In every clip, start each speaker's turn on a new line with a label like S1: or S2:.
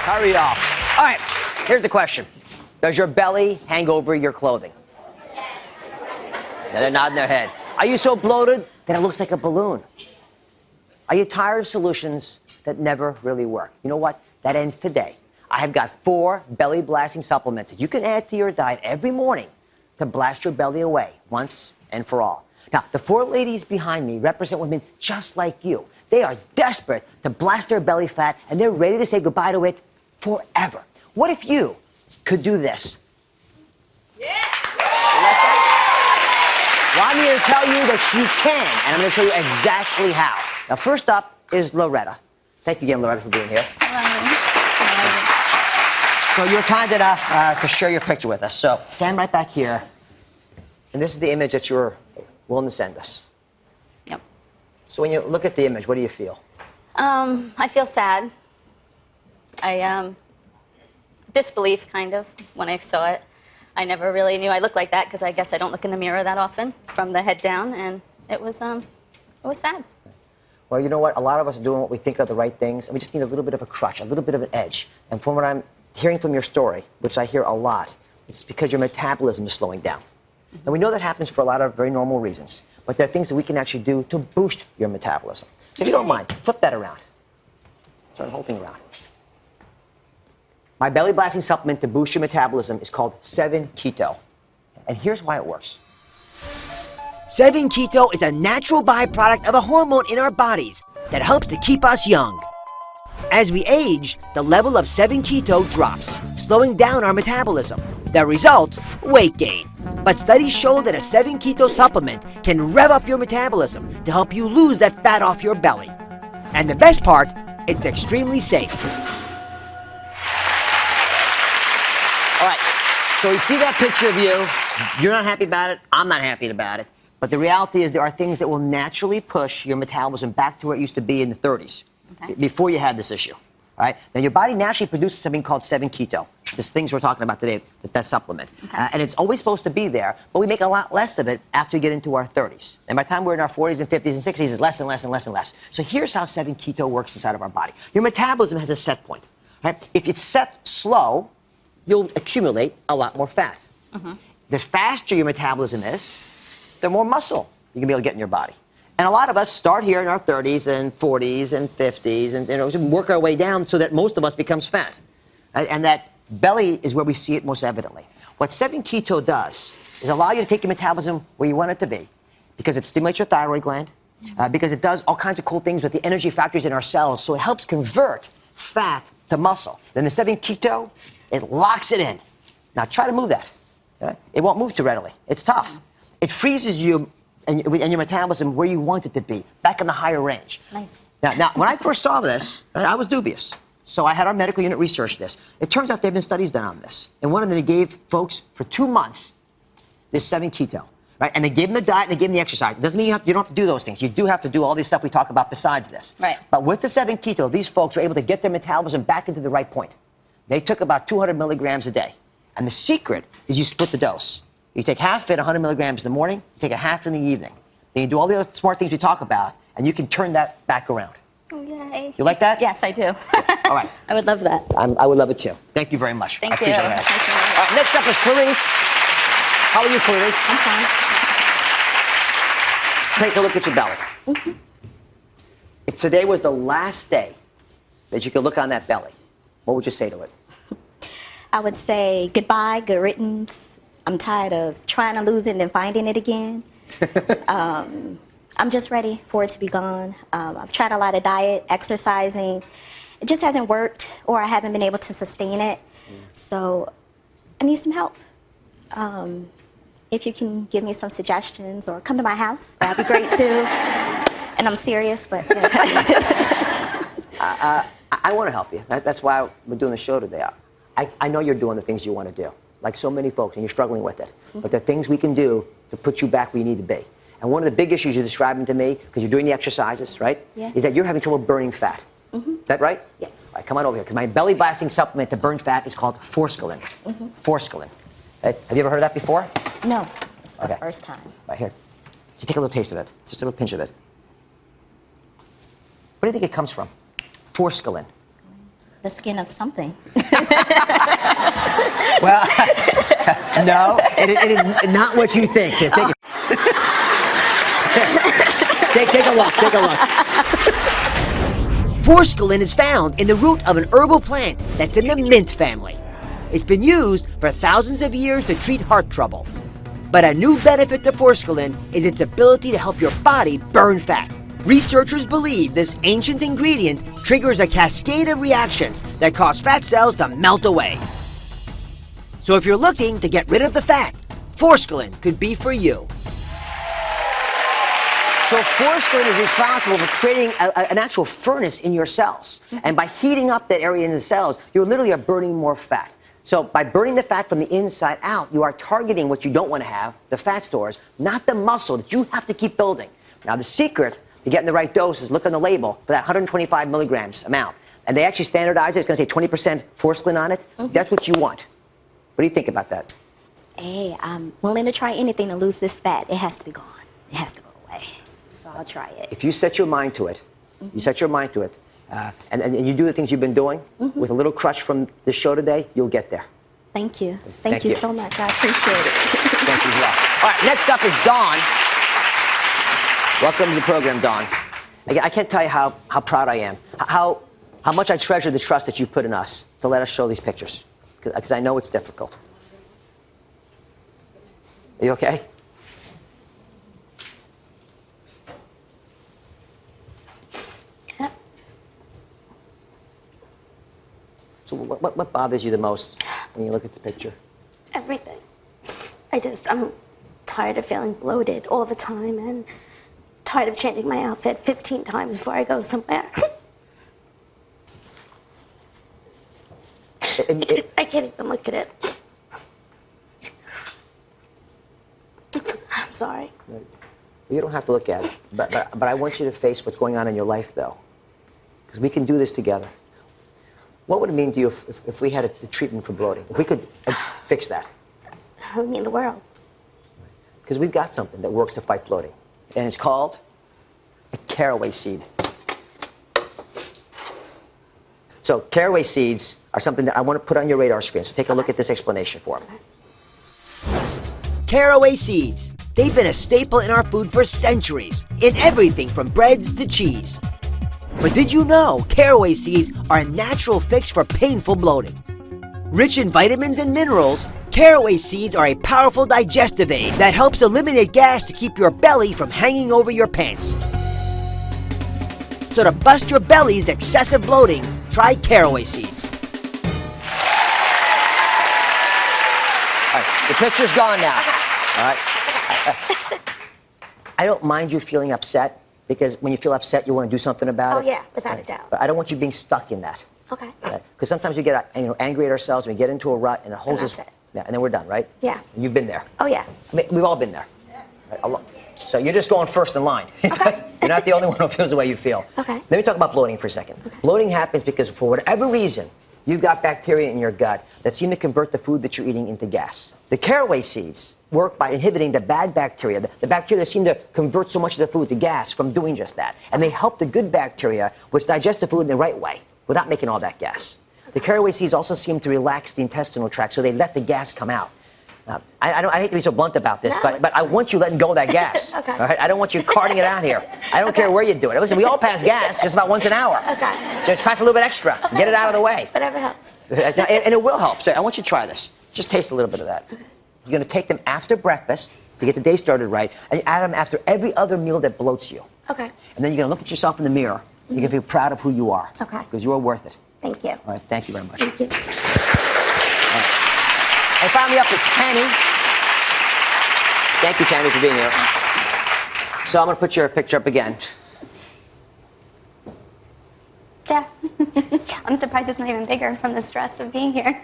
S1: Hurry up. All right, here's the question. Does your belly hang over your clothing? They're nodding their head. Are you so bloated that it looks like a balloon? Are you tired of solutions that never really work? You know what? That ends today. I have got 4 belly blasting supplements that you can add to your diet every morning to blast your belly away once and for all. Now, the 4 ladies behind me represent women just like you. They are desperate to blast their belly fat, and they're ready to say goodbye to it forever. What if you could do this? Yeah. Well, I'm here to tell you that you can, and I'm going to show you exactly how. Now, first up is Loretta. Thank you again, Loretta, for being here. So you're kind enough to share your picture with us. So stand right back here. And this is the image that you're willing to send us.
S2: Yep.
S1: So when you look at the image, what do you feel?
S2: I feel sad. Disbelief, kind of, when I saw it. I never really knew I looked like that because I guess I don't look in the mirror that often from the head down, and it was sad.
S1: Well, you know what? A lot of us are doing what we think are the right things, and we just need a little bit of a crutch, a little bit of an edge. And from what I'm hearing from your story, which I hear a lot, it's because your metabolism is slowing down. And we know that happens for a lot of very normal reasons, but there are things that we can actually do to boost your metabolism. So if you don't mind, flip that around. Turn the whole thing around. My belly blasting supplement to boost your metabolism is called 7-Keto. And here's why it works. 7-Keto is a natural byproduct of a hormone in our bodies that helps to keep us young. As we age, the level of 7-Keto drops, slowing down our metabolism. The result? Weight gain. But studies show that a 7-Keto supplement can rev up your metabolism to help you lose that fat off your belly. And the best part, it's extremely safe. All right, so we see that picture of you. You're not happy about it. I'm not happy about it. But the reality is there are things that will naturally push your metabolism back to where it used to be in the 30s, before you had this issue. All right? Now, your body naturally produces something called 7-Keto. This things we're talking about today, that supplement. And it's always supposed to be there, but we make a lot less of it after we get into our 30s. And by the time we're in our 40s and 50s and 60s, it's less and less and less and less. So here's how 7-Keto works inside of our body. Your metabolism has a set point. Right? If it's set slow, you'll accumulate a lot more fat. The faster your metabolism is, the more muscle you can be able to get in your body. And a lot of us start here in our 30s and 40s and 50s and work our way down so that most of us becomes fat. Right? And that belly is where we see it most evidently. What 7-Keto does is allow you to take your metabolism where you want it to be, because it stimulates your thyroid gland, because it does all kinds of cool things with the energy factors in our cells, so it helps convert fat to muscle. Then the 7-Keto, it locks it in. Now try to move that. Right? It won't move too readily. It's tough. It freezes you and your metabolism where you want it to be, back in the higher range.
S2: Nice.
S1: Now when I first saw this, I was dubious. So I had our medical unit research this. It turns out there have been studies done on this. And one of them, they gave folks for 2 months this 7-Keto. Right? And they gave them the diet and they gave them the exercise. It doesn't mean you don't have to do those things. You do have to do all this stuff we talk about besides this.
S2: Right.
S1: But with the 7-Keto, these folks were able to get their metabolism back into the right point. They took about 200 milligrams a day. And the secret is you split the dose. You take half it, 100 milligrams in the morning, you take a half in the evening. Then you do all the other smart things we talk about, and you can turn that back around.
S2: Oh, yay.
S1: You like that?
S2: Yes, I do.
S1: All right.
S2: I would love that.
S1: I would love it too. Thank you very much.
S2: Thank
S1: I appreciate
S2: you.
S1: it. All right, next up is Clarice. How are you, Clarice?
S2: I'm fine.
S1: Take a look at your belly. If today was the last day that you could look on that belly, what would you say to it?
S3: I would say goodbye, good riddance. I'm tired of trying to lose it and then finding it again. I'm just ready for it to be gone. I've tried a lot of diet, exercising. It just hasn't worked, or I haven't been able to sustain it. So I need some help. If you can give me some suggestions or come to my house, that'd be great too. And I'm serious, but yeah.
S1: I want to help you. That's why we're doing the show today. I know you're doing the things you want to do, like so many folks, and you're struggling with it. But there are things we can do to put you back where you need to be. And one of the big issues you're describing to me, because you're doing the exercises, right?
S3: Yes.
S1: Is that you're having trouble burning fat. Is that right?
S3: Yes.
S1: All right, come on over here, because my belly blasting supplement to burn fat is called Forskolin. Forskolin. Have you ever heard of that before?
S3: No, it's the first time.
S1: Right here. You take a little taste of it, just a little pinch of it. What do you think it comes from? Forskolin.
S3: the skin of something.
S1: Well, no, it is not what you think. Here, take, take a look. Take a look. Forskolin is found in the root of an herbal plant that's in the mint family. It's been used for thousands of years to treat heart trouble. But a new benefit to Forskolin is its ability to help your body burn fat. Researchers believe this ancient ingredient triggers a cascade of reactions that cause fat cells to melt away. So if you're looking to get rid of the fat, Forskolin could be for you. So Forskolin is responsible for creating an actual furnace in your cells. And by heating up that area in the cells, you literally are burning more fat. So by burning the fat from the inside out, you are targeting what you don't want to have, the fat stores, not the muscle that you have to keep building. Now the secret to getting the right dose is look on the label for that 125 milligrams amount. And they actually standardize it. It's going to say 20% Forskolin on it. That's what you want. What do you think about that?
S3: Hey, I'm willing to try anything to lose this fat. It has to be gone. It has to go away. So I'll try it.
S1: If you set your mind to it, you set your mind to it, and you do the things you've been doing, with a little crutch from the show today, you'll get there.
S3: Thank you. Thank you so much. I appreciate it.
S1: Thank you as well. All right, next up is Dawn. Welcome to the program, Dawn. I can't tell you how proud I am, how much I treasure the trust that you put in us to let us show these pictures, because I know it's difficult. Are you okay?
S4: Yeah.
S1: So what bothers you the most when you look at the picture?
S4: Everything. I'm tired of feeling bloated all the time and tired of changing my outfit 15 times before I go somewhere. I can't even look at it. I'm sorry.
S1: You don't have to look at it, but I want you to face what's going on in your life, though, because we can do this together. What would it mean to you if we had a treatment for bloating? If we could fix that?
S4: It would mean the world.
S1: Because we've got something that works to fight bloating, and it's called a caraway seed. So caraway seeds are something that I want to put on your radar screen, so take a look at this explanation for me. Caraway seeds. They've been a staple in our food for centuries, in everything from breads to cheese. But did you know caraway seeds are a natural fix for painful bloating? Rich in vitamins and minerals, caraway seeds are a powerful digestive aid that helps eliminate gas to keep your belly from hanging over your pants. So to bust your belly's excessive bloating, try caraway seeds. All right, the picture's gone now. All right. I don't mind you feeling upset, because when you feel upset, you want to do something about it.
S4: Oh, yeah, without a doubt.
S1: But I don't want you being stuck in that.
S4: Okay.
S1: Because sometimes we get angry at ourselves, and we get into a rut, and it holds us.
S4: That's it.
S1: Yeah, and then we're done, right?
S4: Yeah.
S1: You've been there.
S4: Oh, yeah.
S1: I mean, we've all been there. Right? So you're just going first in line.
S4: Okay.
S1: You're not the only one who feels the way you feel.
S4: Okay.
S1: Let me talk about bloating for a second. Okay. Bloating happens because, for whatever reason, you've got bacteria in your gut that seem to convert the food that you're eating into gas. The caraway seeds work by inhibiting the bad bacteria, the bacteria that seem to convert so much of the food to gas, from doing just that. And they help the good bacteria, which digest the food in the right way, without making all that gas. The caraway seeds also seem to relax the intestinal tract, so they let the gas come out. Now, I hate to be so blunt about this,
S4: No,
S1: but I want you letting go of that gas.
S4: Okay.
S1: All right? I don't want you carting it out here. I don't care where you do it. Listen, we all pass gas just about once an hour.
S4: Okay.
S1: Just pass a little bit extra. Get it out of the way.
S4: Whatever helps.
S1: And it will help. So I want you to try this. Just taste a little bit of that. Okay. You're going to take them after breakfast to get the day started right, and you add them after every other meal that bloats you.
S4: Okay.
S1: And then you're going to look at yourself in the mirror. You're going to be proud of who you are.
S4: Okay.
S1: Because you are worth it.
S4: Thank you.
S1: All right. Thank you very much.
S4: Thank you.
S1: Right. And finally up is Tammy. Thank you, Tammy, for being here. So I'm going to put your picture up again.
S5: Yeah. I'm surprised it's not even bigger from the stress of being here.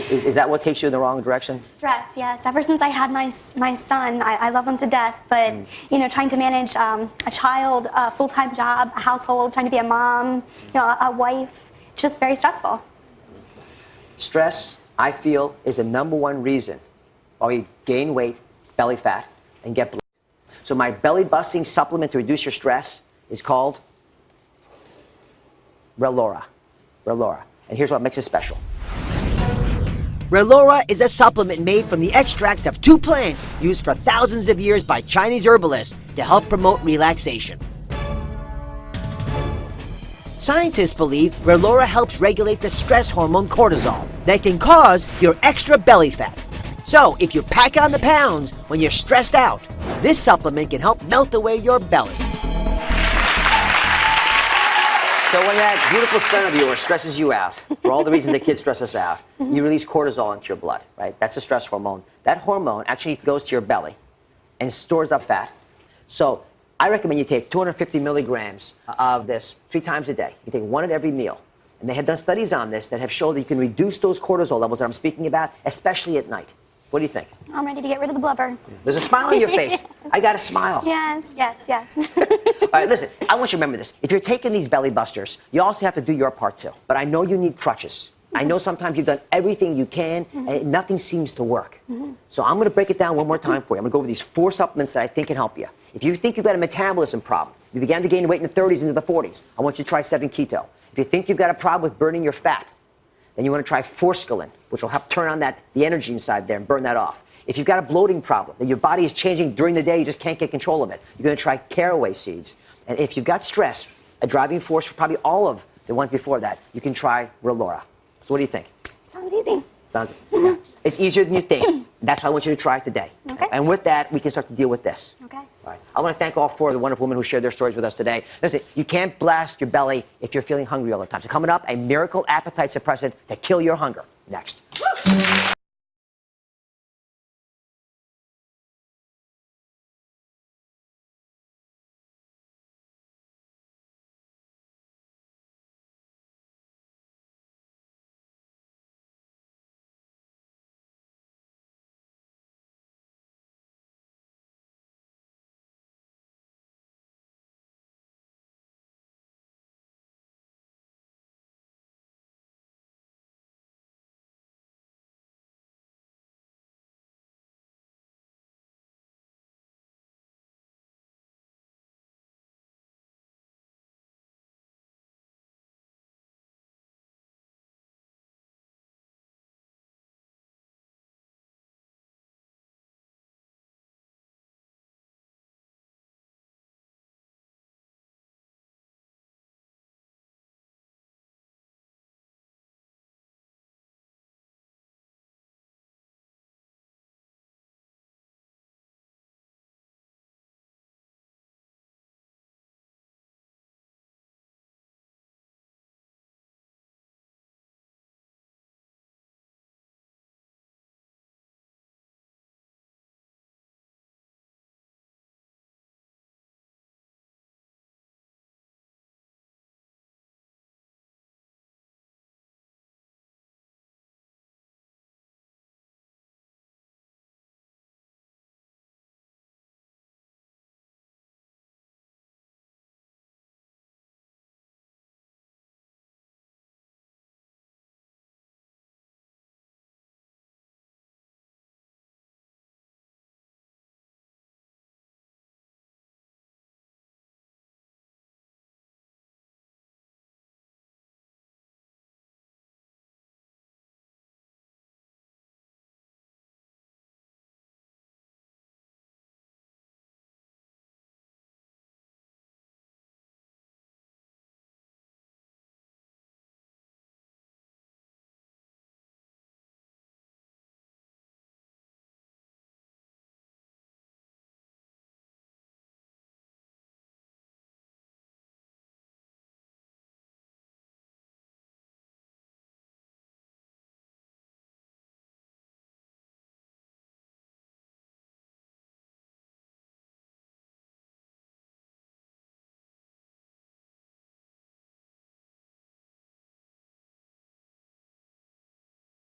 S1: Is that what takes you in the wrong direction?
S5: Stress, yes. Ever since I had my son, I love him to death. But, trying to manage a child, a full-time job, a household, trying to be a mom, a wife, it's just very stressful.
S1: Stress, I feel, is the #1 reason why we gain weight, belly fat, and get bloated. So my belly-busting supplement to reduce your stress is called Relora. Relora. And here's what makes it special. Relora is a supplement made from the extracts of 2 plants used for thousands of years by Chinese herbalists to help promote relaxation. Scientists believe Relora helps regulate the stress hormone cortisol that can cause your extra belly fat. So, if you pack on the pounds when you're stressed out, this supplement can help melt away your belly. So when that beautiful son of yours stresses you out, for all the reasons that kids stress us out, you release cortisol into your blood, right? That's a stress hormone. That hormone actually goes to your belly and stores up fat. So I recommend you take 250 milligrams of this 3 times a day. You take 1 at every meal. And they have done studies on this that have shown that you can reduce those cortisol levels that I'm speaking about, especially at night. What do you think?
S5: I'm ready to get rid of the blubber.
S1: There's a smile on your face. I got a smile.
S5: Yes, yes, yes.
S1: All right, listen, I want you to remember this. If you're taking these belly busters, you also have to do your part too. But I know you need crutches. I know sometimes you've done everything you can and nothing seems to work. So I'm going to break it down one more time for you. I'm going to go over these 4 supplements that I think can help you. If you think you've got a metabolism problem, you began to gain weight in the 30s into the 40s, I want you to try 7 Keto. If you think you've got a problem with burning your fat, then you want to try Forskolin, which will help turn on the energy inside there and burn that off. If you've got a bloating problem, that your body is changing during the day, you just can't get control of it, you're going to try caraway seeds. And if you've got stress, a driving force for probably all of the ones before that, you can try Relora. So what do you think?
S5: Sounds easy.
S1: Sounds yeah. It's easier than you think. That's why I want you to try it today.
S5: Okay.
S1: And with that, we can start to deal with this.
S5: Okay.
S1: All right. I want to thank all 4 of the wonderful women who shared their stories with us today. Listen, you can't blast your belly if you're feeling hungry all the time. So coming up, a miracle appetite suppressant to kill your hunger. Next.